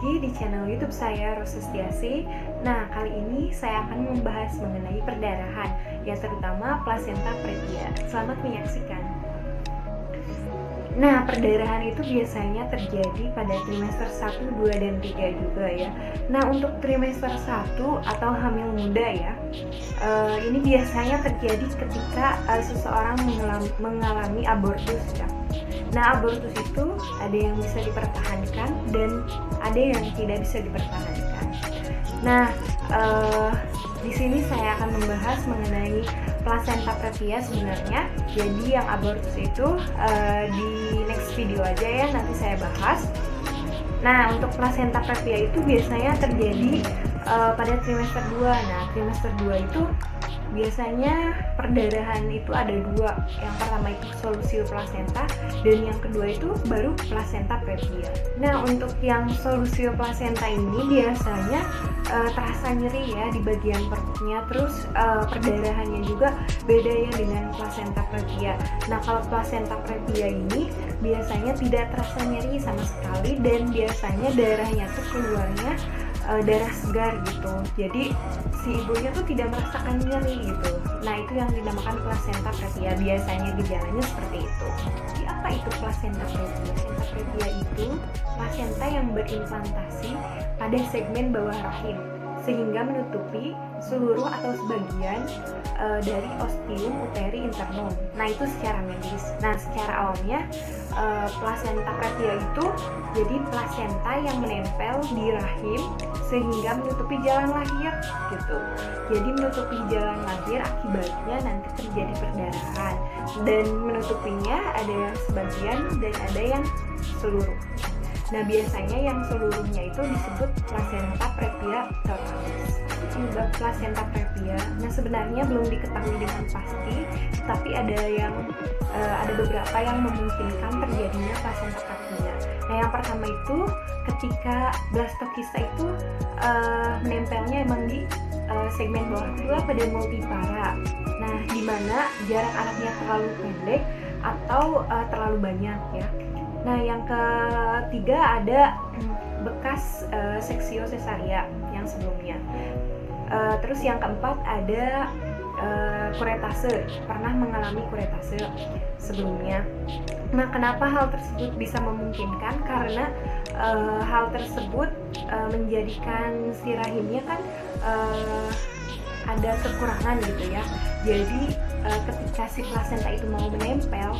lagi di channel YouTube saya, Rose Setiasi. Nah, kali ini saya akan membahas mengenai perdarahan, ya terutama plasenta previa. Selamat menyaksikan. Nah, perdarahan itu biasanya terjadi pada trimester 1, 2, dan 3 juga ya. Nah, untuk trimester 1 atau hamil muda ya, ini biasanya terjadi ketika seseorang mengalami abortus ya. Nah, abortus itu ada yang bisa dipertahankan dan ada yang tidak bisa dipertahankan. Nah, di sini saya akan membahas mengenai plasenta previa sebenarnya. Jadi yang abortus itu di next video aja ya, nanti saya bahas. Nah, untuk plasenta previa itu biasanya terjadi pada trimester 2. Nah, trimester 2 itu biasanya perdarahan itu ada dua. Yang pertama itu solusiul plasenta dan yang kedua itu baru plasenta previa. Nah, untuk yang solusiul plasenta ini biasanya terasa nyeri ya di bagian perutnya, terus perdarahannya juga beda ya dengan plasenta previa. Nah, kalau plasenta previa ini biasanya tidak terasa nyeri sama sekali dan biasanya darahnya tuh keluarnya darah segar gitu. Jadi si ibunya tuh tidak merasakan nyeri gitu. Nah, itu yang dinamakan plasenta previa. Biasanya gejalanya seperti itu. Jadi apa itu plasenta previa? Plasenta previa itu plasenta yang berimplantasi pada segmen bawah rahim sehingga menutupi seluruh atau sebagian dari ostium uteri internum. Nah, itu secara medis. Nah, secara awamnya plasenta previa itu jadi plasenta yang menempel di rahim sehingga menutupi jalan lahir gitu. Jadi menutupi jalan lahir akibatnya nanti terjadi perdarahan, dan menutupinya ada yang sebagian dan ada yang seluruh. Nah, biasanya yang seluruhnya itu disebut plasenta previa totalis. Penyebab plasenta previa, nah sebenarnya belum diketahui dengan pasti, tapi ada beberapa yang memungkinkan terjadinya plasenta previa. Nah, yang pertama itu ketika blastokista itu menempelnya emang di segmen bawah kedua pada multipara. Nah, di mana jarak anaknya terlalu pendek atau terlalu banyak ya. Nah, yang ketiga ada bekas seksio cesaria yang sebelumnya. Terus yang keempat ada kuretase, pernah mengalami kuretase sebelumnya. Nah, kenapa hal tersebut bisa memungkinkan? Karena hal tersebut menjadikan si rahimnya kan ada kekurangan gitu ya. Jadi ketika si plasenta itu mau menempel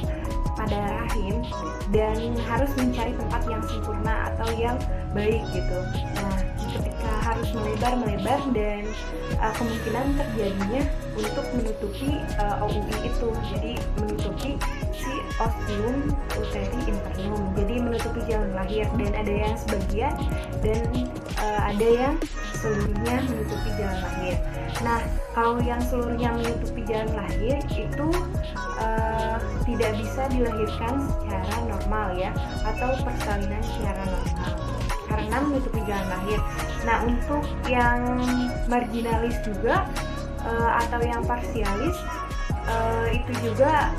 pada rahim dan harus mencari tempat yang sempurna atau yang baik gitu. Nah, ketika harus melebar dan kemungkinan terjadinya untuk menutupi OUI itu, jadi menutupi si ostium uteri internum, jadi menutupi jalan lahir, dan ada yang sebagian dan ada yang seluruhnya menutupi jalan lahir. Nah, kalau yang seluruhnya menutupi jalan lahir itu tidak bisa dilahirkan secara normal ya, atau persalinan secara normal karena menutupi jalan lahir. Nah, untuk yang marginalis juga atau yang parsialis itu juga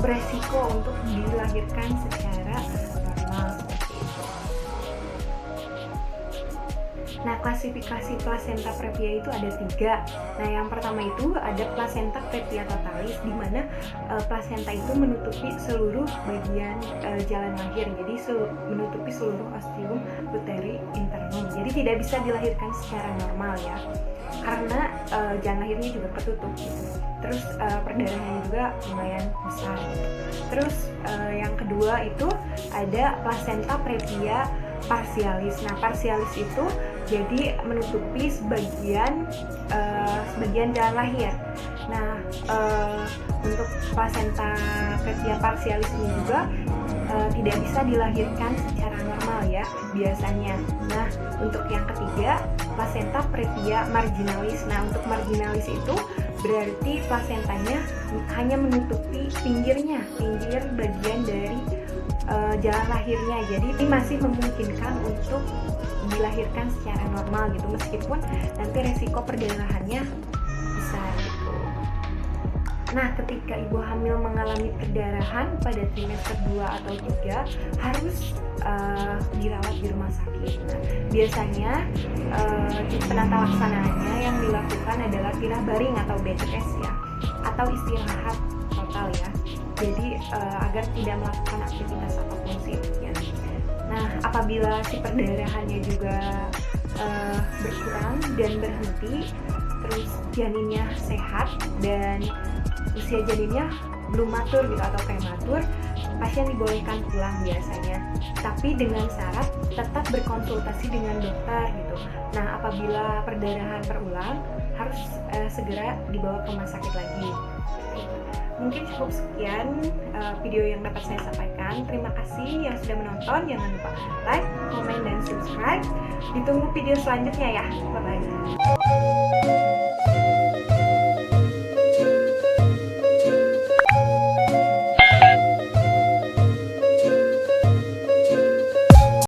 beresiko untuk dilahirkan secara normal seperti itu. Nah, klasifikasi plasenta previa itu ada 3. Nah, yang pertama itu ada plasenta previa totalis, di mana plasenta itu menutupi seluruh bagian jalan lahir, jadi menutupi seluruh ostium uteri internum. Jadi tidak bisa dilahirkan secara normal ya, karena jalan lahirnya juga ketutup gitu. Terus perdarahannya juga lumayan besar. Terus yang kedua itu ada plasenta previa parsialis. Nah, parsialis itu jadi menutupi sebagian jalan lahir. Nah, untuk plasenta previa parsialis ini juga tidak bisa dilahirkan secara normal ya biasanya. Nah, untuk yang ketiga plasenta previa marginalis. Nah, untuk marginalis itu berarti plasentanya hanya menutupi pinggir bagian dari jalan lahirnya. Jadi ini masih memungkinkan untuk dilahirkan secara normal gitu, meskipun nanti resiko perdarahannya besar gitu. Nah, ketika ibu hamil mengalami perdarahan pada trimester 2 atau 3 harus dirawat di rumah sakit. Nah, Biasanya di penata laksanaannya yang dilakukan adalah pindah baring atau bed rest ya, atau istirahat total ya. Jadi agar tidak melakukan aktivitas apapun sih ya. Nah, apabila si perdarahannya juga berkurang dan berhenti, terus janinnya sehat dan usia janinnya belum matur gitu atau prematur, pasien dibolehkan pulang biasanya, tapi dengan syarat tetap berkonsultasi dengan dokter gitu. Nah, apabila perdarahan berulang harus segera dibawa ke rumah sakit lagi. Mungkin cukup sekian video yang dapat saya sampaikan. Terima kasih yang sudah menonton. Jangan lupa like, komen, dan subscribe. Ditunggu video selanjutnya ya. Bye-bye.